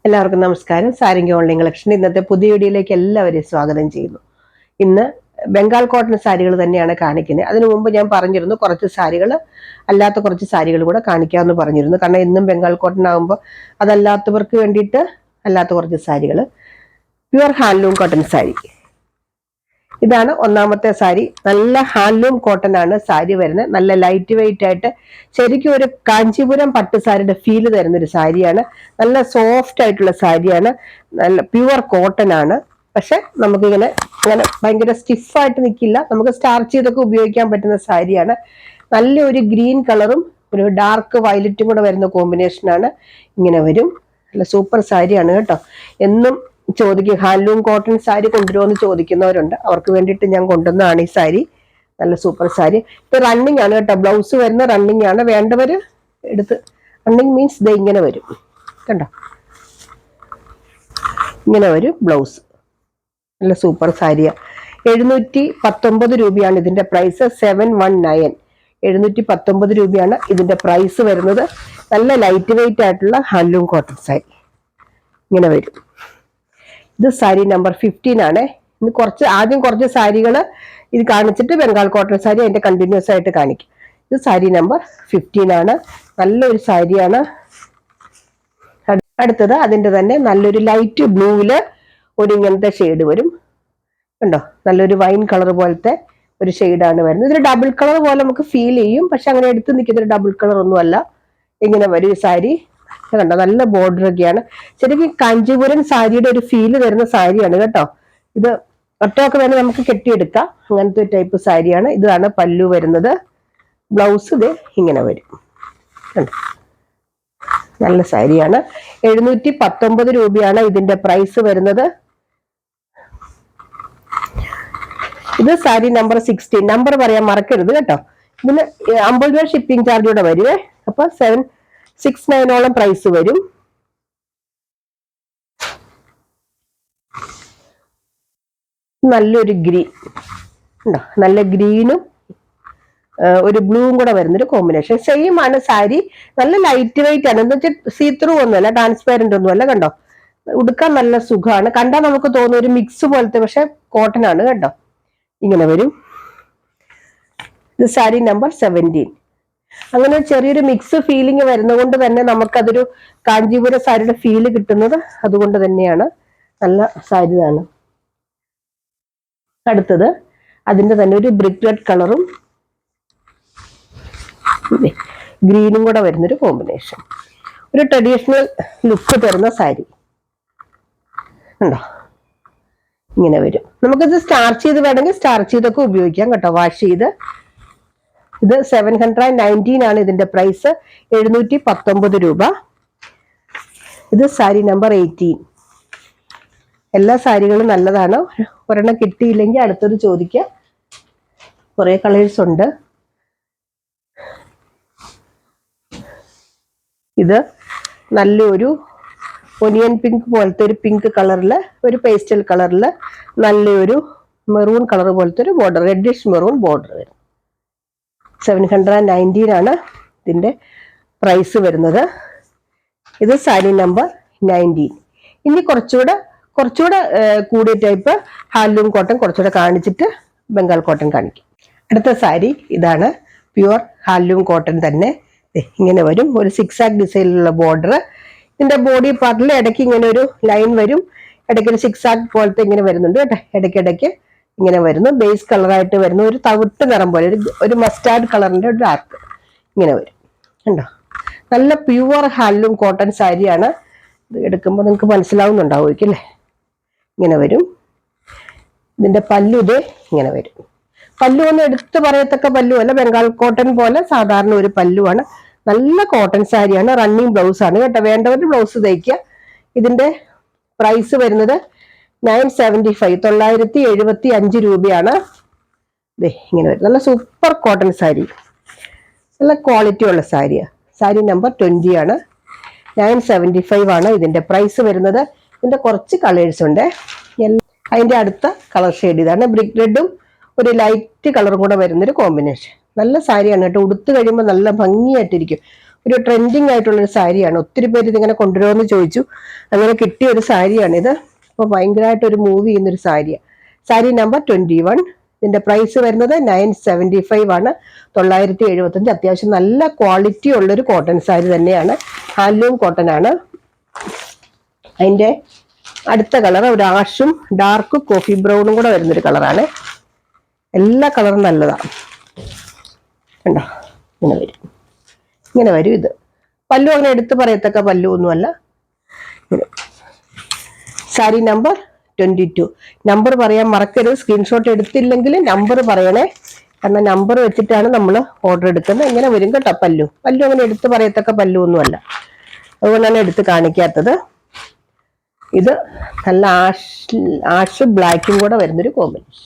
എല്ലാവർക്കും നമസ്കാരം. സാരിംഗ online collection ഇന്നത്തെ പുതിയ വീഡിയോയിലേക്ക് എല്ലാവരെയും സ്വാഗതം ചെയ്യുന്നു. ഇന്ന് ബംഗാൾ കോട്ടൺ സാരികൾ തന്നെയാണ് കാണിക്കുന്നത്. അതിനു മുമ്പ് ഞാൻ പറഞ്ഞിരുന്നു കുറച്ച് സാരികൾ അല്ലാത്ത കുറച്ച് സാരികൾ കൂടെ കാണിക്കാമെന്ന് പറഞ്ഞിരുന്നു. കാരണം എന്നും ബംഗാൾ കോട്ടൺ ആകുമ്പോൾ അതല്ലാത്തവർക്ക് വേണ്ടിയിട്ട് അല്ലാത്ത കുറച്ച് സാരികൾ. പ്യുവർ ഹാൻഡ്ലൂം കോട്ടൺ സാരി, ഇതാണ് ഒന്നാമത്തെ സാരി. നല്ല ഹാൻഡ്ലൂം കോട്ടൺ ആണ് സാരി വരുന്നത്. നല്ല ലൈറ്റ് വെയിറ്റ് ആയിട്ട് ശരിക്കും ഒരു കാഞ്ചീപുരം പട്ട് സാരിയുടെ ഫീല് തരുന്ന ഒരു സാരിയാണ്. നല്ല സോഫ്റ്റ് ആയിട്ടുള്ള സാരിയാണ്. നല്ല പ്യുവർ കോട്ടൺ ആണ്. പക്ഷെ നമുക്കിങ്ങനെ അങ്ങനെ ഭയങ്കര സ്റ്റിഫായിട്ട് നിൽക്കില്ല. നമുക്ക് സ്റ്റാർച്ച് ചെയ്തൊക്കെ ഉപയോഗിക്കാൻ പറ്റുന്ന സാരിയാണ്. നല്ലൊരു ഗ്രീൻ കളറും ഒരു ഡാർക്ക് വയലറ്റും കൂടെ വരുന്ന കോമ്പിനേഷനാണ്. ഇങ്ങനെ വരും. നല്ല സൂപ്പർ സാരിയാണ് കേട്ടോ. എന്നും ചോദിക്കും ഹാൻഡ്ലൂം കോട്ടൺ സാരി കൊണ്ടുവരുമോ ചോദിക്കുന്നവരുണ്ട്. അവർക്ക് വേണ്ടിയിട്ട് ഞാൻ കൊണ്ടുവന്നതാണ് ഈ സാരി. നല്ല സൂപ്പർ സാരി. ഇത് റണ്ണിങ് ആണ് കേട്ടോ. ബ്ലൗസ് വരുന്ന റണ്ണിങ് ആണ്. വേണ്ടവര് എടുത്ത്, റണ്ണിങ് മീൻസ് ഇത് ഇങ്ങനെ വരും കണ്ടോ, ഇങ്ങനെ വരും ബ്ലൗസ്. നല്ല സൂപ്പർ സാരിയാ. 719 രൂപയാണ് ഇതിന്റെ പ്രൈസ്. 719, 719 രൂപയാണ് ഇതിന്റെ പ്രൈസ് വരുന്നത്. നല്ല ലൈറ്റ് വെയിറ്റ് ആയിട്ടുള്ള ഹാൻഡ്ലൂം കോട്ടൺ സാരി ഇങ്ങനെ വരും. ഇത് സാരി നമ്പർ 15 ആണ്. ഇന്ന് ആദ്യം കുറച്ച് സാരികൾ ഇത് കാണിച്ചിട്ട് ബംഗാൾ കോട്ടൺ സാരി അതിന്റെ കണ്ടിന്യൂസ് ആയിട്ട് കാണിക്കും. ഇത് സാരി നമ്പർ 15 ആണ്. നല്ലൊരു സാരിയാണ്. അടുത്തത് അതിന്റെ തന്നെ നല്ലൊരു ലൈറ്റ് ബ്ലൂവില് ഒരു ഇങ്ങനത്തെ ഷെയ്ഡ് വരും കണ്ടോ. നല്ലൊരു വൈൻ കളർ പോലത്തെ ഒരു ഷെയ്ഡാണ് വരുന്നത്. ഇതൊരു ഡബിൾ കളർ പോലെ നമുക്ക് ഫീൽ ചെയ്യും. പക്ഷെ അങ്ങനെ എടുത്ത് നിൽക്കുന്ന ഒരു ഡബിൾ കളർ ഒന്നും അല്ല. ഇങ്ങനെ വരും ഈ സാരി കണ്ടോ. നല്ല ബോർഡർ ഒക്കെയാണ്. ശരിക്കും കാഞ്ചീപുരം സാരിയുടെ ഒരു ഫീല് തരുന്ന സാരിയാണ് കേട്ടോ. ഇത് ഒറ്റയൊക്കെ വേണം നമുക്ക് കെട്ടിയെടുക്കാം. അങ്ങനത്തെ ഒരു ടൈപ്പ് സാരിയാണ്. ഇതാണ് പല്ലു വരുന്നത്. ബ്ലൗസ് ഇത് ഇങ്ങനെ വരും കണ്ടോ. നല്ല സാരിയാണ്. 719 രൂപയാണ് ഇതിന്റെ പ്രൈസ് വരുന്നത്. ഇത് സാരി നമ്പർ 16. നമ്പർ പറയാൻ മറക്കരുത് കേട്ടോ. ഇതിന് 50 രൂപ ഷിപ്പിംഗ് ചാർജ് കൂടെ വരുവേ. അപ്പൊ 769 പ്രൈസ് വരും. നല്ലൊരു ഗ്രീൻ ഉണ്ടോ, നല്ല ഗ്രീനും ഒരു ബ്ലൂവും കൂടെ വരുന്നൊരു കോമ്പിനേഷൻ. സെയിം ആണ് സാരി. നല്ല ലൈറ്റ് വെയിറ്റ് ആണ്. എന്ന് വെച്ചാൽ സീത്രൂ ഒന്നുമല്ല, ട്രാൻസ്പാരന്റ് ഒന്നുമല്ല കണ്ടോ. ഉടുക്കാൻ നല്ല സുഖമാണ്. കണ്ടാൽ നമുക്ക് തോന്നുന്ന ഒരു മിക്സ് പോലത്തെ, പക്ഷെ കോട്ടൺ ആണ് കേട്ടോ. ഇങ്ങനെ വരും. ഇത് സാരി നമ്പർ 17. അങ്ങനെ ചെറിയൊരു മിക്സ് ഫീലിംഗ് വരുന്നത് കൊണ്ട് തന്നെ നമുക്കതൊരു കാഞ്ചീപുരം സാരിയുടെ ഫീല് കിട്ടുന്നത് അതുകൊണ്ട് തന്നെയാണ്. നല്ല സാരി ആണ്. അടുത്തത് അതിന്റെ തന്നെ ഒരു ബ്രിക്ക് റെഡ് കളറും ഗ്രീനും കൂടെ വരുന്നൊരു കോമ്പിനേഷൻ. ഒരു ട്രഡീഷണൽ ലുക്ക് തരുന്ന സാരി ഉണ്ടോ. ഇങ്ങനെ വരും. നമുക്കിത് സ്റ്റാർച്ച് ചെയ്ത് വേണമെങ്കിൽ സ്റ്റാർച്ച് ചെയ്തൊക്കെ ഉപയോഗിക്കാം കേട്ടോ, വാഷ് ചെയ്ത്. ഇത് 719 ആണ് ഇതിന്റെ പ്രൈസ്. 719 രൂപ. ഇത് സാരി നമ്പർ 18. എല്ലാ സാരികളും നല്ലതാണ്. ഒരെണ്ണം കിട്ടിയില്ലെങ്കിൽ അടുത്തത് ചോദിക്കാം. കുറെ കളേഴ്സ് ഉണ്ട്. ഇത് നല്ലൊരു ഒനിയൻ പിങ്ക് പോലത്തെ ഒരു പിങ്ക് കളറില്, ഒരു പേസ്റ്റൽ കളറില് നല്ലൊരു മെറൂൺ കളർ പോലത്തെ ഒരു ബോർഡർ, റെഡിഷ് മെറൂൺ ബോർഡർ വരും. 719 ആണ് ഇതിന്റെ പ്രൈസ് വരുന്നത്. ഇത് സാരി നമ്പർ 19. ഇനി കുറച്ചുകൂടെ കൂടിയ ടൈപ്പ് ഹാൻഡ്ലൂം കോട്ടൺ കുറച്ചുകൂടെ കാണിച്ചിട്ട് ബംഗാൾ കോട്ടൺ കാണിക്കും. അടുത്ത സാരി ഇതാണ്. പ്യുവർ ഹാൻഡ്ലൂം കോട്ടൺ തന്നെ. ഇങ്ങനെ വരും. ഒരു സിക്സാക് ഡിസൈനിലുള്ള ബോർഡർ. ഇതിന്റെ ബോഡി പാർട്ടിൽ ഇടയ്ക്ക് ഇങ്ങനെ ഒരു ലൈൻ വരും. ഇടയ്ക്ക് ഒരു സിക്സാക് പോലത്തെ ഇങ്ങനെ വരുന്നുണ്ട് കേട്ടോ. ഇടയ്ക്കിടയ്ക്ക് ഇങ്ങനെ വരുന്നു. ബേസ് കളറായിട്ട് വരുന്നു. ഒരു തവിട്ട് നിറം പോലെ, ഒരു മസ്റ്റാർഡ് കളറിന്റെ ഒരു ഡാർക്ക് ഇങ്ങനെ വരും കണ്ടോ. നല്ല പ്യുവർ ഹാൻഡ്ലൂം കോട്ടൺ സാരിയാണ്. ഇത് എടുക്കുമ്പോൾ നിങ്ങൾക്ക് മനസ്സിലാവുന്നുണ്ടാവുമായിരിക്കും അല്ലേ. ഇങ്ങനെ വരും. ഇതിന്റെ പല്ലു ഇത് ഇങ്ങനെ വരും. പല്ലു ഒന്നും എടുത്ത് പറയത്തക്ക പല്ലു അല്ല. ബംഗാൾ കോട്ടൺ പോലെ സാധാരണ ഒരു പല്ലുവാണ്. നല്ല കോട്ടൺ സാരിയാണ്. റണ്ണിങ് ബ്ലൗസ് ആണ് കേട്ടോ. വേണ്ടവർ ബ്ലൗസ് തയ്ക്കുക. ഇതിന്റെ പ്രൈസ് വരുന്നത് 975, 975 രൂപയാണ്. ഇങ്ങനെ വരും. നല്ല സൂപ്പർ കോട്ടൺ സാരി, നല്ല ക്വാളിറ്റി ഉള്ള സാരിയാണ്. സാരി നമ്പർ 20 ആണ്. 975 ആണ് ഇതിന്റെ പ്രൈസ് വരുന്നത്. ഇതിന്റെ കുറച്ച് കളേഴ്സ് ഉണ്ട്. അതിന്റെ അടുത്ത കളർ ഷെയ്ഡ് ഇതാണ്. ബ്രിക്ക് റെഡും ഒരു ലൈറ്റ് കളറും കൂടെ വരുന്നൊരു കോമ്പിനേഷൻ. നല്ല സാരിയാണ് കേട്ടോ. ഉടുത്ത് കഴിയുമ്പോൾ നല്ല ഭംഗിയായിട്ടിരിക്കും. ഒരു ട്രെൻഡിങ് ആയിട്ടുള്ളൊരു സാരിയാണ്. ഒത്തിരി പേര് ഇതിങ്ങനെ കൊണ്ടുവരുമെന്ന് ചോദിച്ചു. അങ്ങനെ കിട്ടിയ ഒരു സാരിയാണിത്. അപ്പോൾ ഭയങ്കരമായിട്ട് ഒരു മൂവ് ചെയ്യുന്നൊരു സാരിയാണ്. സാരി നമ്പർ 21. ഇതിന്റെ പ്രൈസ് വരുന്നത് 975 ആണ്, 975. അത്യാവശ്യം നല്ല ക്വാളിറ്റി ഉള്ളൊരു കോട്ടൺ സാരി തന്നെയാണ്, ഹാൻഡ്ലൂം കോട്ടൺ ആണ്. അതിന്റെ അടുത്ത കളർ ഒരു ആഷും ഡാർക്ക് കോഫി ബ്രൗണും കൂടെ വരുന്നൊരു കളറാണ്. എല്ലാ കളറും നല്ലതാണ് കണ്ടോ. ഇങ്ങനെ വരും ഇത്. പല്ലു അങ്ങനെ എടുത്ത് പറയത്തക്ക പല്ലു ഒന്നുമല്ല. സാരി നമ്പർ 22. നമ്പർ പറയാൻ മറക്കരുത്. സ്ക്രീൻഷോട്ട് എടുത്തില്ലെങ്കിൽ നമ്പർ പറയണേ, കാരണം നമ്പർ വെച്ചിട്ടാണ് നമ്മൾ ഓർഡർ എടുക്കുന്നത്. ഇങ്ങനെ വരും കേട്ടോ. പല്ലു അങ്ങനെ എടുത്ത് പറയത്തക്ക പല്ലു ഒന്നുമല്ല, അതുകൊണ്ടാണ് എടുത്ത് കാണിക്കാത്തത്. ഇത് നല്ല ആഷ് ബ്ലാക്കും കൂടെ വരുന്നൊരു കോമ്പിനേഷൻ.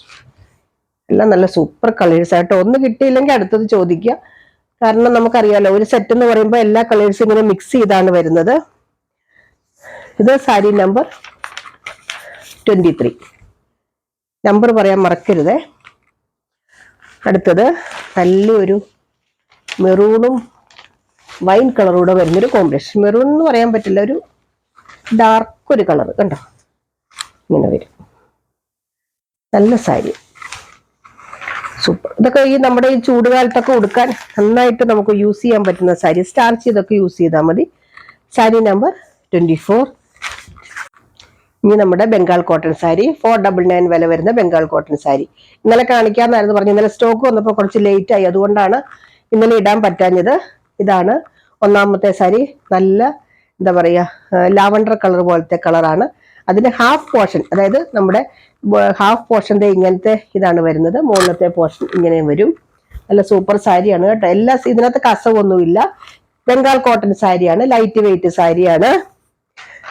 എല്ലാം നല്ല സൂപ്പർ കളേഴ്സ് ആയിട്ട്. ഒന്ന് കിട്ടിയില്ലെങ്കിൽ അടുത്തത് ചോദിക്കുക, കാരണം നമുക്കറിയാലോ ഒരു സെറ്റ് എന്ന് പറയുമ്പോൾ എല്ലാ കളേഴ്സും ഇങ്ങനെ മിക്സ് ചെയ്താണ് വരുന്നത്. ഇത് സാരി നമ്പർ 23. നമ്പർ പറയാൻ മറക്കരുതേ. അടുത്തത് നല്ലൊരു മെറൂണും വൈൻ കളറൂടെ വരുന്നൊരു കോമ്പിനേഷൻ. മെറൂൺ എന്ന് പറയാൻ പറ്റില്ല, ഒരു ഡാർക്ക് ഒരു കളർ കണ്ടോ. ഇങ്ങനെ വരും. നല്ല സാരി, സൂപ്പർ. ഇതൊക്കെ ഈ നമ്മുടെ ഈ ചൂടുകാലത്തൊക്കെ ഉടുക്കാൻ നന്നായിട്ട് നമുക്ക് യൂസ് ചെയ്യാൻ പറ്റുന്ന സാരി. സ്റ്റാർച്ച് ചെയ്തൊക്കെ യൂസ് ചെയ്താൽ മതി. സാരി നമ്പർ 24. ഇനി നമ്മുടെ ബംഗാൾ കോട്ടൺ സാരി, 499 വില വരുന്ന ബംഗാൾ കോട്ടൺ സാരി. ഇന്നലെ കാണിക്കാമെന്നായിരുന്നു പറഞ്ഞു. ഇന്നലെ സ്റ്റോക്ക് വന്നപ്പോൾ കുറച്ച് ലേറ്റ് ആയി, അതുകൊണ്ടാണ് ഇന്നലെ ഇടാൻ പറ്റാഞ്ഞത്. ഇതാണ് ഒന്നാമത്തെ സാരി. നല്ല എന്താ പറയാ, ലാവണ്ടർ കളർ പോലത്തെ കളറാണ്. അതിന്റെ ഹാഫ് പോർഷൻ, അതായത് നമ്മുടെ ഹാഫ് പോർഷന്റെ ഇങ്ങനത്തെ ഇതാണ് വരുന്നത്. മുകളിലത്തെ പോർഷൻ ഇങ്ങനെ വരും. നല്ല സൂപ്പർ സാരിയാണ് കേട്ടോ. ഇതിനകത്ത് കസവൊന്നുമില്ല. ബംഗാൾ കോട്ടൺ സാരിയാണ്, ലൈറ്റ് വെയിറ്റ് സാരിയാണ്.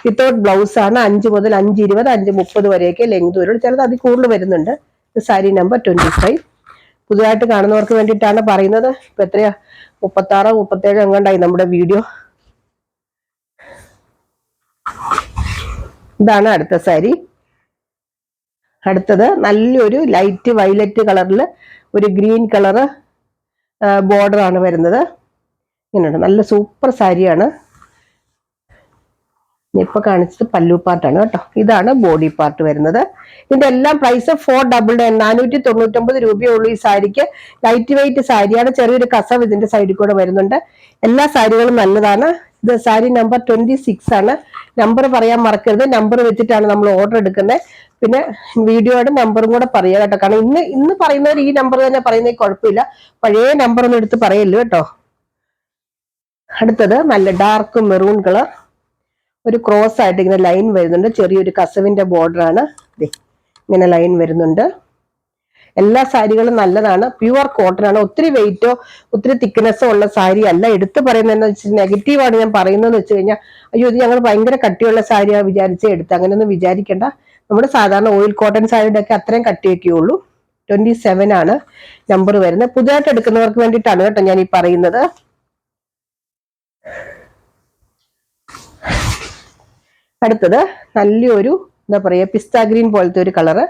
വിത്തൗട്ട് ബ്ലൗസ് ആണ്. 5 മുതൽ 5:20, 5:30 വരെയൊക്കെ ലെങ്ത് വരും. ചിലത് അതിൽ കൂടുതൽ വരുന്നുണ്ട്. സാരി നമ്പർ 25. പുതുതായിട്ട് കാണുന്നവർക്ക് വേണ്ടിയിട്ടാണ് പറയുന്നത്. ഇപ്പൊ എത്രയാ, 36, 37 എങ്ങാണ്ടായി നമ്മുടെ വീഡിയോ. ഇതാണ് അടുത്ത സാരി. അടുത്തത് നല്ലൊരു ലൈറ്റ് വയലറ്റ് കളറിൽ ഒരു ഗ്രീൻ കളറ് ബോർഡർ ആണ് വരുന്നത്. ഇങ്ങനെയുണ്ട്. നല്ല സൂപ്പർ സാരിയാണ്. ഇപ്പൊ കാണിച്ചത് പല്ലു പാർട്ടാണ് കേട്ടോ. ഇതാണ് ബോഡി പാർട്ട് വരുന്നത്. ഇതിന്റെ എല്ലാം പ്രൈസ് 499, 499 രൂപയേ ഉള്ളൂ ഈ സാരിക്ക്. ലൈറ്റ് വെയിറ്റ് സാരിയാണ്. ചെറിയൊരു കസവ് ഇതിന്റെ സൈഡിൽ കൂടെ വരുന്നുണ്ട്. എല്ലാ സാരികളും നല്ലതാണ്. ഇത് സാരി നമ്പർ 26 ആണ്. നമ്പർ പറയാൻ മറക്കരുത്. നമ്പർ വെച്ചിട്ടാണ് നമ്മൾ ഓർഡർ എടുക്കുന്നത്. പിന്നെ വീഡിയോയുടെ നമ്പറും കൂടെ പറയുക കേട്ടോ, കാരണം ഇന്ന് പറയുന്നവർ ഈ നമ്പർ തന്നെ പറയുന്നത് കുഴപ്പമില്ല. പഴയ നമ്പർ ഒന്നും എടുത്ത് പറയല്ലോ കേട്ടോ. അടുത്തത് നല്ല ഡാർക്ക് മെറൂൺ കളർ, ഒരു ക്രോസ് ആയിട്ട് ഇങ്ങനെ ലൈൻ വരുന്നുണ്ട്. ചെറിയൊരു കസവിന്റെ ബോർഡർ ആണ്. ഇങ്ങനെ ലൈൻ വരുന്നുണ്ട്. എല്ലാ സാരികളും നല്ലതാണ്. പ്യുവർ കോട്ടൺ ആണ്. ഒത്തിരി വെയിറ്റോ ഒത്തിരി തിക്നെസ്സോ ഉള്ള സാരി അല്ല. എടുത്ത് പറയുന്നതെന്ന് വെച്ചാൽ നെഗറ്റീവാണ് ഞാൻ പറയുന്നതെന്ന് വെച്ച് കഴിഞ്ഞാൽ, അയ്യോ ഇത് ഞങ്ങൾ ഭയങ്കര കട്ടിയുള്ള സാരിയാണ് വിചാരിച്ചേ എടുത്ത്, അങ്ങനെയൊന്നും വിചാരിക്കേണ്ട. നമ്മുടെ സാധാരണ ഓയിൽ കോട്ടൺ സാരിയുടെ ഒക്കെ അത്രയും കട്ടിയൊക്കെ ഉള്ളൂ. 27 ആണ് നമ്പർ വരുന്നത്. പുതുതായിട്ട് എടുക്കുന്നവർക്ക് വേണ്ടിയിട്ടാണ് കേട്ടോ ഞാൻ ഈ പറയുന്നത്. അടുത്തത് നല്ലൊരു എന്താ പറയാ, പിസ്ത ഗ്രീൻ പോലത്തെ ഒരു കളറ്.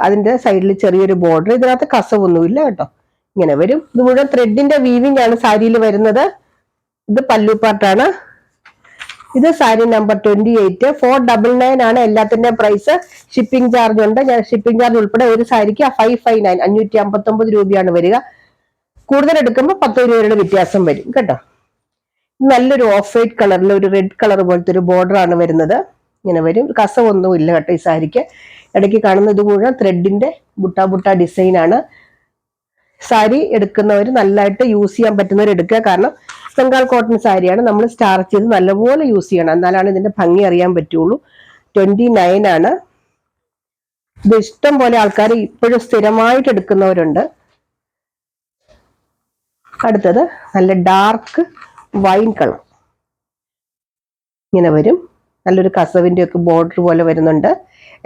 അതിന്റെ സൈഡിൽ ചെറിയൊരു ബോർഡർ. ഇതിനകത്ത് കസവൊന്നുമില്ല കേട്ടോ. ഇങ്ങനെ വരും. ഇത് മുഴുവൻ ത്രെഡിന്റെ വീവിംഗ് ആണ് സാരിയിൽ വരുന്നത്. ഇത് പല്ലു പാർട്ടാണ്. ഇത് സാരി നമ്പർ 28. 499 ആണ് എല്ലാത്തിന്റെയും പ്രൈസ്. ഷിപ്പിംഗ് ചാർജ് ഉണ്ട്. ഞാൻ ഷിപ്പിംഗ് ചാർജ് ഉൾപ്പെടെ ഒരു സാരിക്ക് 559, 559 രൂപയാണ് വരിക. കൂടുതൽ എടുക്കുമ്പോൾ 10 രൂപയുടെ വ്യത്യാസം വരും കേട്ടോ. നല്ലൊരു ഓഫ് വൈറ്റ് കളറിൽ ഒരു റെഡ് കളർ പോലത്തെ ഒരു ബോർഡർ ആണ് വരുന്നത്. ഇങ്ങനെ വരും. കസവൊന്നും ഇല്ല കേട്ടോ ഈ സാരിക്ക്. ഇടയ്ക്ക് കാണുന്ന ഇത് മുഴുവൻ ത്രെഡിന്റെ ബുട്ട ഡിസൈൻ ആണ്. സാരി എടുക്കുന്നവർ നല്ലതായിട്ട് യൂസ് ചെയ്യാൻ പറ്റുന്നവർ എടുക്കുക. കാരണം ബംഗാൾ കോട്ടൺ സാരിയാണ്. നമ്മൾ സ്റ്റാർച്ച് ചെയ്ത് നല്ലപോലെ യൂസ് ചെയ്യണം, എന്നാലാണ് ഇതിന്റെ ഭംഗി അറിയാൻ പറ്റുള്ളൂ. 29 ആണ്. ഇത് ഇഷ്ടം പോലെ ആൾക്കാർ ഇപ്പോഴും സ്ഥിരമായിട്ട് എടുക്കുന്നവരുണ്ട്. അടുത്തത് നല്ല ഡാർക്ക് വൈൻ കളർ. ഇങ്ങനെ വരും. നല്ലൊരു കസവിന്റെ ഒക്കെ ബോർഡർ പോലെ വരുന്നുണ്ട്.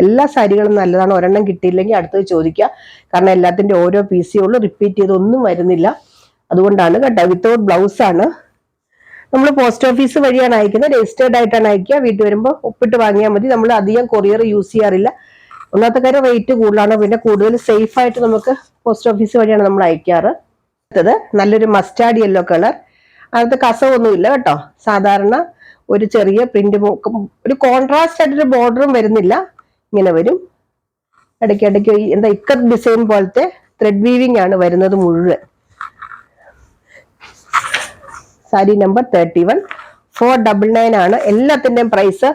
എല്ലാ സാരികളും നല്ലതാണ്. ഒരെണ്ണം കിട്ടിയില്ലെങ്കിൽ അടുത്തത് ചോദിക്കുക, കാരണം എല്ലാത്തിന്റെ ഓരോ പീസേ ഉള്ളൂ. റിപ്പീറ്റ് ചെയ്തൊന്നും വരുന്നില്ല, അതുകൊണ്ടാണ് കേട്ടോ. വിത്തൗട്ട് ബ്ലൗസ് ആണ്. നമ്മൾ പോസ്റ്റ് ഓഫീസ് വഴിയാണ് അയക്കുന്നത്. രജിസ്റ്റേർഡ് ആയിട്ടാണ് അയക്കുക. വീട്ടിൽ വരുമ്പോൾ ഒപ്പിട്ട് വാങ്ങിയാൽ മതി. നമ്മൾ അധികം കൊറിയർ യൂസ് ചെയ്യാറില്ല. ഒന്നാമത്തെ കാര്യം റേറ്റ് കൂടുതലാണ്. പിന്നെ കൂടുതൽ സേഫ് ആയിട്ട് നമുക്ക് പോസ്റ്റ് ഓഫീസ് വഴിയാണ് നമ്മൾ അയക്കാറ്. അടുത്തത് നല്ലൊരു മസ്റ്റാർഡ് യെല്ലോ കളർ. അതിനകത്ത് കസവൊന്നുമില്ല കേട്ടോ. സാധാരണ ഒരു ചെറിയ പ്രിന്റ്, ഒരു കോൺട്രാസ്റ്റ് ആയിട്ടൊരു ബോർഡറും വരുന്നില്ല. ഇങ്ങനെ വരും. ഇടയ്ക്കിടയ്ക്ക് എന്താ ഇക്കത്ത് ഡിസൈൻ പോലത്തെ ത്രെഡ് വീവിംഗ് ആണ് വരുന്നത് മുഴുവൻ. സാരി നമ്പർ 31, 499 ആണ് എല്ലാത്തിന്റെയും പ്രൈസ്.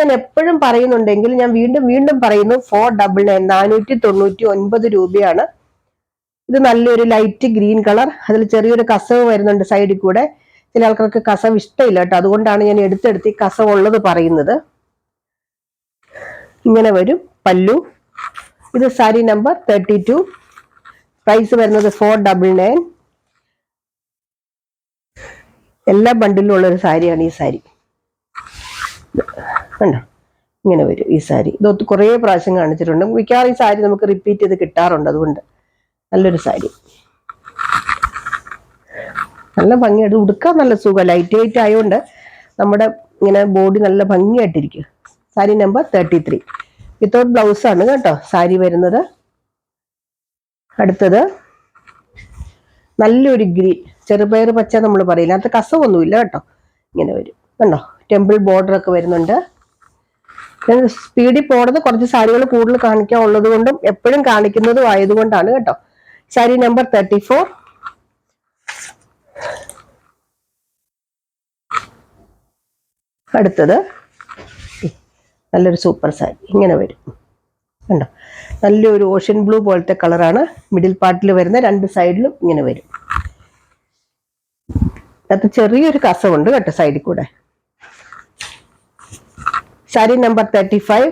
ഞാൻ എപ്പോഴും പറയുന്നുണ്ടെങ്കിൽ ഞാൻ വീണ്ടും വീണ്ടും പറയുന്നു, 499, 499 രൂപയാണ്. ഇത് നല്ലൊരു ലൈറ്റ് ഗ്രീൻ കളർ, അതിൽ ചെറിയൊരു കസവ് വരുന്നുണ്ട് സൈഡിൽ കൂടെ. ചില ആൾക്കാർക്ക് കസവ് ഇഷ്ടമില്ല കേട്ടോ, അതുകൊണ്ടാണ് ഞാൻ എടുത്തെടുത്ത് ഈ കസവ് ഉള്ളത് പറയുന്നത്. ഇങ്ങനെ വരും പല്ലു. ഇത് സാരി നമ്പർ 32, പ്രൈസ് വരുന്നത് 499. എല്ലാ ബണ്ടിലും ഉള്ള ഒരു സാരിയാണ് ഈ സാരി. കണ്ടോ, ഇങ്ങനെ വരും ഈ സാരി. ഇത് കുറേ പ്രാവശ്യം കാണിച്ചിട്ടുണ്ട്. മിക്കവാറും ഈ സാരി നമുക്ക് റിപ്പീറ്റ് ചെയ്ത് കിട്ടാറുണ്ട്. അതുകൊണ്ട് നല്ലൊരു സാരി, നല്ല ഭംഗിയായിട്ട് ഉടുക്കാൻ നല്ല സുഖം. ലൈറ്റ് വെയിറ്റ് ആയതുകൊണ്ട് നമ്മുടെ ഇങ്ങനെ ബോഡി നല്ല ഭംഗിയായിട്ടിരിക്കും. സാരി നമ്പർ 33, വിത്തൗട്ട് ബ്ലൗസ് ആണ് കേട്ടോ സാരി വരുന്നത്. അടുത്തത് നല്ലൊരു ഗ്രീൻ, ചെറുപയർ പച്ച നമ്മൾ പറയില്ല, അതിനകത്ത് കസവൊന്നുമില്ല കേട്ടോ. ഇങ്ങനെ വരും കണ്ടോ, ടെമ്പിൾ ബോർഡർ ഒക്കെ വരുന്നുണ്ട്. ഞാൻ സ്പീഡിൽ പോണത് കുറച്ച് സാരികൾ കൂടുതൽ കാണിക്കാൻ ഉള്ളത് കൊണ്ടും എപ്പോഴും കാണിക്കുന്നതും ആയതുകൊണ്ടാണ് കേട്ടോ. സാരി നമ്പർ 34. അടുത്തത് നല്ലൊരു സൂപ്പർ സാരി, ഇങ്ങനെ വരും കണ്ടോ. നല്ലൊരു ഓഷ്യൻ ബ്ലൂ പോലത്തെ കളറാണ്. മിഡിൽ പാർട്ടിൽ വരുന്ന രണ്ട് സൈഡിലും ഇങ്ങനെ വരും. അത് ചെറിയൊരു കസവുണ്ട് കേട്ടോ സൈഡിൽ കൂടെ. സാരി നമ്പർ 35.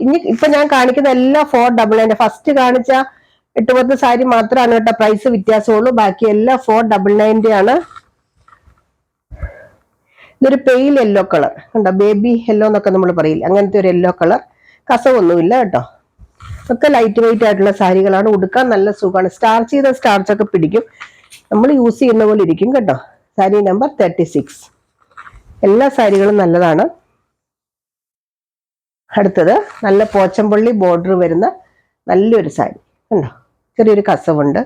ഇനി ഇപ്പൊ ഞാൻ കാണിക്കുന്ന എല്ലാ 499. ഫസ്റ്റ് കാണിച്ച 8-10 സാരി മാത്രമാണ് കേട്ടോ പ്രൈസ് വ്യത്യാസമുള്ളൂ. ബാക്കി എല്ലാം 499 ആണ്. ഇതൊരു പെയിൽ യെല്ലോ കളർ കണ്ടോ, ബേബി യെല്ലോ എന്നൊക്കെ നമ്മൾ പറയില്ല, അങ്ങനത്തെ ഒരു യെല്ലോ കളർ. കസവൊന്നുമില്ല കേട്ടോ. ഒക്കെ ലൈറ്റ് വെയിറ്റ് ആയിട്ടുള്ള സാരികളാണ്. ഉടുക്കാൻ നല്ല സുഖമാണ്. സ്റ്റാർച്ച് ചെയ്ത സ്റ്റാർച്ച് ഒക്കെ പിടിക്കും, നമ്മൾ യൂസ് ചെയ്യുന്ന പോലെ ഇരിക്കും കേട്ടോ. സാരി നമ്പർ 36. എല്ലാ സാരികളും നല്ലതാണ്. അടുത്തത് നല്ല പോച്ചമ്പള്ളി ബോർഡർ വരുന്ന നല്ലൊരു സാരി കണ്ടോ, ചെറിയൊരു കസവുണ്ട്,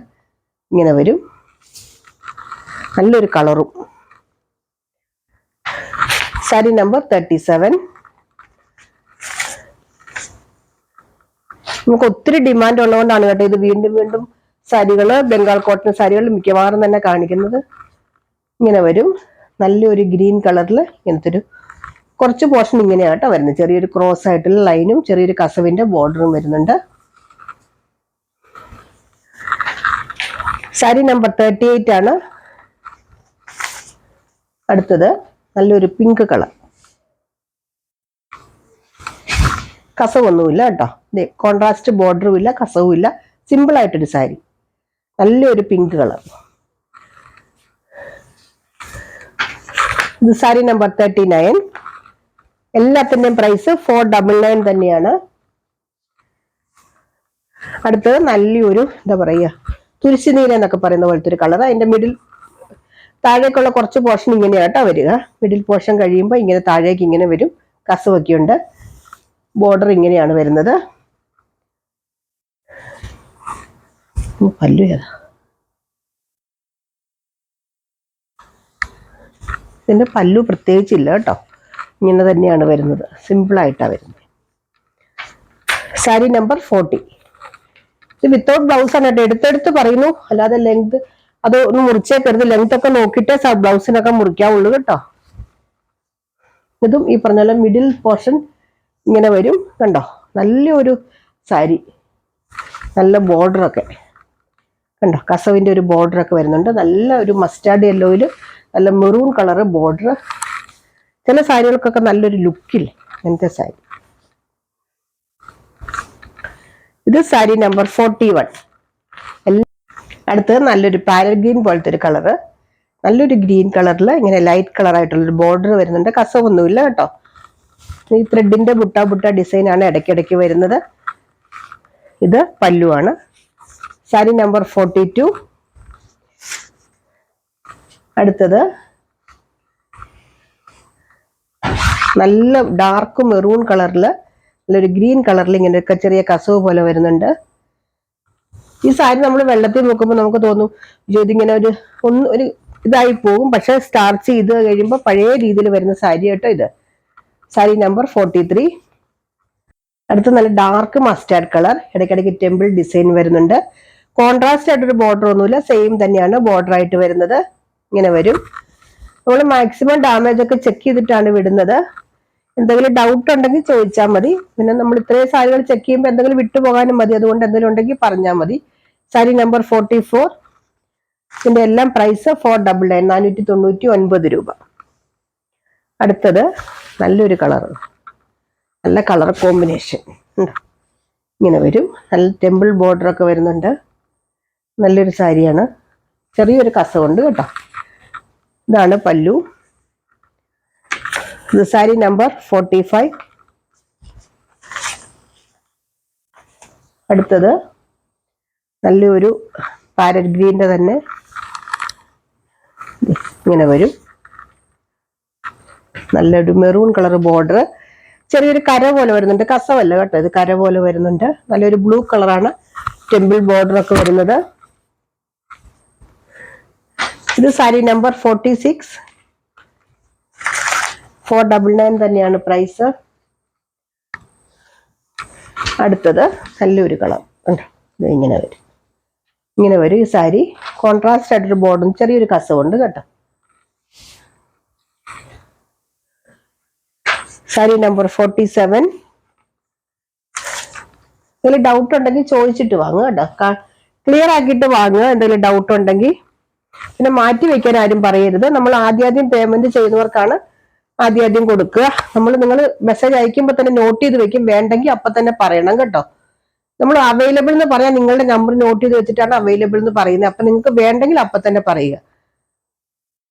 ഇങ്ങനെ വരും. നല്ലൊരു കളറും. സാരി നമ്പർ 37. നമുക്ക് ഒത്തിരി ഡിമാൻഡ് ഉള്ളതുകൊണ്ടാണ് കേട്ടോ ഇത് വീണ്ടും വീണ്ടും സാരികള്, ബംഗാൾ കോട്ടൺ സാരികൾ മിക്കവാറും തന്നെ കാണിക്കുന്നത്. ഇങ്ങനെ വരും നല്ലൊരു ഗ്രീൻ കളറിൽ. ഇങ്ങനത്തെ ഒരു കുറച്ച് പോർഷൻ ഇങ്ങനെയാണ് കേട്ടോ വരുന്നത്. ചെറിയൊരു ക്രോസ് ആയിട്ടുള്ള ലൈനും ചെറിയൊരു കസവിന്റെ ബോർഡറും വരുന്നുണ്ട്. സാരി നമ്പർ 38 ആണ്. അടുത്തത് നല്ലൊരു പിങ്ക് കളർ, കസവൊന്നുമില്ല കേട്ടോ. കോൺട്രാസ്റ്റ് ബോർഡറും ഇല്ല, കസവും ഇല്ല, സിമ്പിൾ ആയിട്ടൊരു സാരി. നല്ലൊരു പിങ്ക് കളർ. ഇത് സാരി നമ്പർ 39. എല്ലാത്തിന്റെയും പ്രൈസ് 499 തന്നെയാണ്. അടുത്തത് നല്ലൊരു എന്താ പറയുക, തുരിശുനീല എന്നൊക്കെ പറയുന്ന പോലത്തെ ഒരു കളർ. അതിന്റെ മിഡിൽ താഴേക്കുള്ള കുറച്ച് പോർഷൻ ഇങ്ങനെയാട്ടോ വരിക. മിഡിൽ പോർഷൻ കഴിയുമ്പോൾ ഇങ്ങനെ താഴേക്ക് ഇങ്ങനെ വരും. കസവൊക്കെ ഉണ്ട്. ബോർഡർ ഇങ്ങനെയാണ് വരുന്നത്. പല്ലു ഏതാ? ഇതിന്റെ പല്ലു പ്രത്യേകിച്ചില്ല കേട്ടോ, ഇങ്ങനെ തന്നെയാണ് വരുന്നത്. സിമ്പിളായിട്ടാണ് വരുന്നത്. സാരി നമ്പർ 40. ഇത് വിത്തൗട്ട് ബ്ലൗസ് ആണ് കേട്ടോ. എടുത്തെടുത്ത് പറയുന്നു, അല്ലാതെ ലെങ്ത് അത് ഒന്ന് മുറിച്ചേക്കരുത്. ലെങ്ത് ഒക്കെ നോക്കിയിട്ടേ ബ്ലൗസിനൊക്കെ മുറിക്കാവുള്ളൂ കേട്ടോ. ഇതും ഈ പറഞ്ഞ പോലെ മിഡിൽ പോർഷൻ ഇങ്ങനെ വരും കണ്ടോ. നല്ലൊരു സാരി, നല്ല ബോർഡറൊക്കെ കണ്ടോ, കസവിന്റെ ഒരു ബോർഡറൊക്കെ വരുന്നുണ്ട്. നല്ല ഒരു മസ്റ്റാർഡ് യെല്ലോയില് നല്ല മെറൂൺ കളറ് ബോർഡർ. ചില സാരികൾക്കൊക്കെ നല്ലൊരു ലുക്കിൽ അങ്ങനത്തെ സാരി. ഇത് സാരി നമ്പർ 41. അടുത്തത് നല്ലൊരു പാരറ്റ് ഗ്രീൻ പോലത്തെ ഒരു കളറ്, നല്ലൊരു ഗ്രീൻ കളറിൽ ഇങ്ങനെ ലൈറ്റ് കളർ ആയിട്ടുള്ളൊരു ബോർഡർ വരുന്നുണ്ട്. കസവൊന്നുമില്ല കേട്ടോ. ഈ ത്രെഡിന്റെ ബുട്ട ഡിസൈൻ ആണ് ഇടയ്ക്കിടയ്ക്ക് വരുന്നത്. ഇത് പല്ലുവാണ്. സാരി നമ്പർ 42. അടുത്തത് നല്ല ഡാർക്ക് മെറൂൺ കളറില് നല്ലൊരു ഗ്രീൻ കളറിൽ ഇങ്ങനെയൊക്കെ ചെറിയ കസവ് പോലെ വരുന്നുണ്ട്. ഈ സാരി നമ്മൾ വെള്ളത്തിൽ നോക്കുമ്പോൾ നമുക്ക് തോന്നും ഇതിങ്ങനെ ഒരു ഇതായി പോകും, പക്ഷെ സ്റ്റാർച്ച് ചെയ്ത് കഴിയുമ്പോൾ പഴയ രീതിയിൽ വരുന്ന സാരി കേട്ടോ ഇത്. സാരി നമ്പർ 43. അടുത്ത നല്ല ഡാർക്ക് മസ്റ്റാർഡ് കളർ, ഇടയ്ക്കിടയ്ക്ക് ടെമ്പിൾ ഡിസൈൻ വരുന്നുണ്ട്. കോൺട്രാസ്റ്റ് ആയിട്ടൊരു ബോർഡർ ഒന്നുമില്ല, സെയിം തന്നെയാണ് ബോർഡർ ആയിട്ട് വരുന്നത്. ഇങ്ങനെ വരും. നമ്മൾ മാക്സിമം ഡാമേജ് ഒക്കെ ചെക്ക് ചെയ്തിട്ടാണ് വിടുന്നത്. എന്തെങ്കിലും ഡൗട്ട് ഉണ്ടെങ്കിൽ ചോദിച്ചാൽ മതി. പിന്നെ നമ്മൾ ഇത്രയും സാരികൾ ചെക്ക് ചെയ്യുമ്പോൾ എന്തെങ്കിലും വിട്ടുപോകാനും മതി, അതുകൊണ്ട് എന്തെങ്കിലും ഉണ്ടെങ്കിൽ പറഞ്ഞാൽ മതി. സാരി നമ്പർ 44. ഇതിന്റെ എല്ലാം പ്രൈസ് 499, 499 രൂപ. അടുത്തത് നല്ലൊരു കളർ, നല്ല കളർ കോമ്പിനേഷൻ. ഇങ്ങനെ വരും. നല്ല ടെമ്പിൾ ബോർഡർ ഒക്കെ വരുന്നുണ്ട്. നല്ലൊരു സാരിയാണ്. ചെറിയൊരു കസവുണ്ട് കേട്ടോ. ഇതാണ് പല്ലു. ഇത് സാരി നമ്പർ 45. അടുത്തത് നല്ലൊരു പാരറ്റ് ഗ്രീൻ്റെ തന്നെ ഇങ്ങനെ വരും. നല്ലൊരു മെറൂൺ കളർ ബോർഡർ, ചെറിയൊരു കര പോലെ വരുന്നുണ്ട്, കസവല്ല കേട്ടോ, ഇത് കര പോലെ വരുന്നുണ്ട്. നല്ലൊരു ബ്ലൂ കളറാണ് ടെമ്പിൾ ബോർഡർ ഒക്കെ വരുന്നത്. ഇത് സാരി നമ്പർ 46. 499 തന്നെയാണ് പ്രൈസ്. അടുത്തത് നല്ലൊരു കളർ ഉണ്ട്, ഇത് ഇങ്ങനെ വരും. ഇങ്ങനെ വരും ഈ സാരി. കോൺട്രാസ്റ്റ് ആയിട്ടൊരു ബോർഡും ചെറിയൊരു കസവുണ്ട് കേട്ടോ. സാരി നമ്പർ 47. എന്തെങ്കിലും ഡൗട്ട് ഉണ്ടെങ്കിൽ ചോദിച്ചിട്ട് വാങ്ങുക കേട്ടോ, ക്ലിയർ ആക്കിയിട്ട് വാങ്ങുക എന്തെങ്കിലും ഡൗട്ട് ഉണ്ടെങ്കിൽ. പിന്നെ മാറ്റി വെക്കാൻ ആരും പറയരുത്. നമ്മൾ ആദ്യം പേയ്മെന്റ് ചെയ്യുന്നവർക്കാണ് ആദ്യം കൊടുക്കുക. നിങ്ങൾ മെസ്സേജ് അയക്കുമ്പോൾ തന്നെ നോട്ട് ചെയ്ത് വെക്കും, വേണ്ടെങ്കിൽ അപ്പൊ തന്നെ പറയണം കേട്ടോ. നമ്മൾ അവൈലബിൾ എന്ന് പറയാൻ നിങ്ങളുടെ നമ്പർ നോട്ട് ചെയ്ത് വെച്ചിട്ടാണ് അവൈലബിൾ എന്ന് പറയുന്നത്. അപ്പൊ നിങ്ങൾക്ക് വേണ്ടെങ്കിൽ അപ്പൊ തന്നെ പറയുക.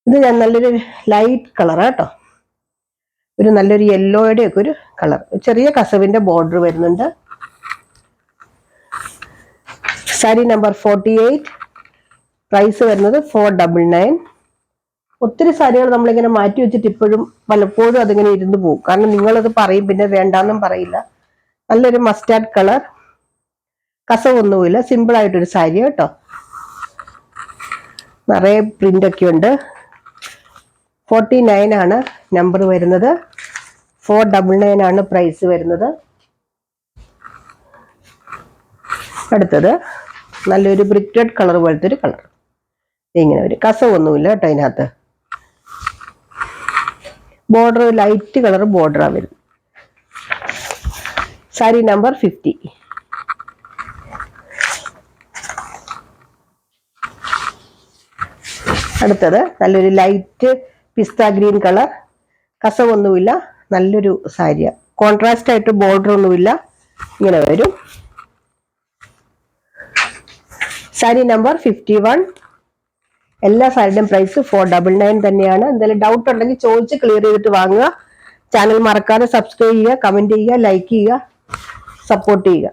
ഇത് ഞാൻ നല്ലൊരു ലൈറ്റ് കളർ കേട്ടോ, ഒരു നല്ലൊരു യെല്ലോയുടെ ഒക്കെ ഒരു കളർ, ചെറിയ കസവിന്റെ ബോർഡർ വരുന്നുണ്ട്. സാരി നമ്പർ 48. പ്രൈസ് വരുന്നത് 499. ഒത്തിരി സാരികൾ നമ്മളിങ്ങനെ മാറ്റി വെച്ചിട്ട് ഇപ്പോഴും പലപ്പോഴും അതിങ്ങനെ ഇരുന്ന് പോകും. കാരണം നിങ്ങളത് പറയും, പിന്നെ വേണ്ടാന്നും പറയില്ല. നല്ലൊരു മസ്റ്റാർഡ് കളർ, കസവൊന്നുമില്ല, സിമ്പിൾ ആയിട്ടൊരു സാരി കേട്ടോ. നിറയെ പ്രിന്റ് ഒക്കെ ഉണ്ട്. 49 ആണ് നമ്പർ വരുന്നത്. 499 ആണ് പ്രൈസ് വരുന്നത്. അടുത്തത് നല്ലൊരു ബ്രിക്ക് റെഡ് കളർ പോലത്തെ ഒരു കളർ, ഇങ്ങനെ ഒരു കസവൊന്നുമില്ല കേട്ടോ. അതിനകത്ത് ബോർഡർ ലൈറ്റ് കളർ ബോർഡറാണ് വരുന്നത്. സാരി നമ്പർ 50. അടുത്തത് നല്ലൊരു ലൈറ്റ് പിസ്ത ഗ്രീൻ കളർ, കസവൊന്നുമില്ല, നല്ലൊരു സാരിയ. കോൺട്രാസ്റ്റ് ആയിട്ട് ബോർഡർ ഒന്നുമില്ല, ഇങ്ങനെ വരും. സാരി നമ്പർ 51. എല്ലാ സാരിയുടെയും പ്രൈസ് 499 തന്നെയാണ്. എന്തെങ്കിലും ഡൗട്ട് ഉണ്ടെങ്കിൽ ചോദിച്ച് ക്ലിയർ ചെയ്തിട്ട് വാങ്ങുക. ചാനൽ മറക്കാതെ സബ്സ്ക്രൈബ് ചെയ്യുക, കമന്റ് ചെയ്യുക, ലൈക്ക് ചെയ്യുക, സപ്പോർട്ട് ചെയ്യുക.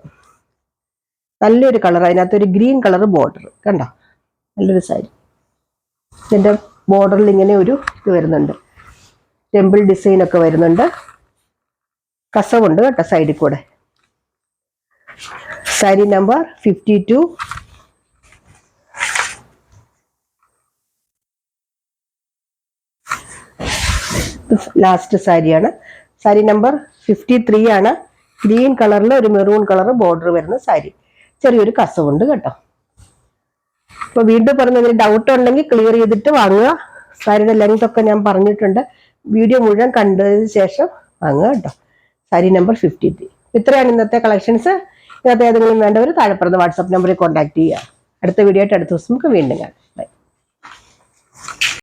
നല്ലൊരു കളർ, അതിനകത്ത് ഒരു ഗ്രീൻ കളർ ബോർഡർ കണ്ടോ, നല്ലൊരു സാരി. ഇതിന്റെ ബോർഡറിൽ ഇങ്ങനെ ഒരു ഇത് വരുന്നുണ്ട്, ടെമ്പിൾ ഡിസൈൻ ഒക്കെ വരുന്നുണ്ട്, കസവുണ്ട് കേട്ടോ സൈഡിൽ കൂടെ. സാരി നമ്പർ 52. ലാസ്റ്റ് സാരിയാണ്. സാരി നമ്പർ 53 ആണ്. ഗ്രീൻ കളറിൽ ഒരു മെറൂൺ കളർ ബോർഡർ വരുന്ന സാരി, ചെറിയൊരു കസവുണ്ട് കേട്ടോ. അപ്പൊ വീണ്ടും പറഞ്ഞതിന് ഡൗട്ട് ഉണ്ടെങ്കിൽ ക്ലിയർ ചെയ്തിട്ട് വാങ്ങുക. സാരിയുടെ ലെങ്ത് ഒക്കെ ഞാൻ പറഞ്ഞിട്ടുണ്ട്, വീഡിയോ മുഴുവൻ കണ്ടതിന് ശേഷം വാങ്ങുക കേട്ടോ. സാരി നമ്പർ 53. ഇത്രയാണ് ഇന്നത്തെ കളക്ഷൻസ്. ഇതിനകത്ത് ഏതെങ്കിലും വേണ്ടവർ താഴെ പറഞ്ഞ വാട്സാപ്പ് നമ്പറിൽ കോൺടാക്ട് ചെയ്യുക. അടുത്ത വീഡിയോ ആയിട്ട് അടുത്ത ദിവസം നമുക്ക് വീണ്ടും കാണാം. ബൈ.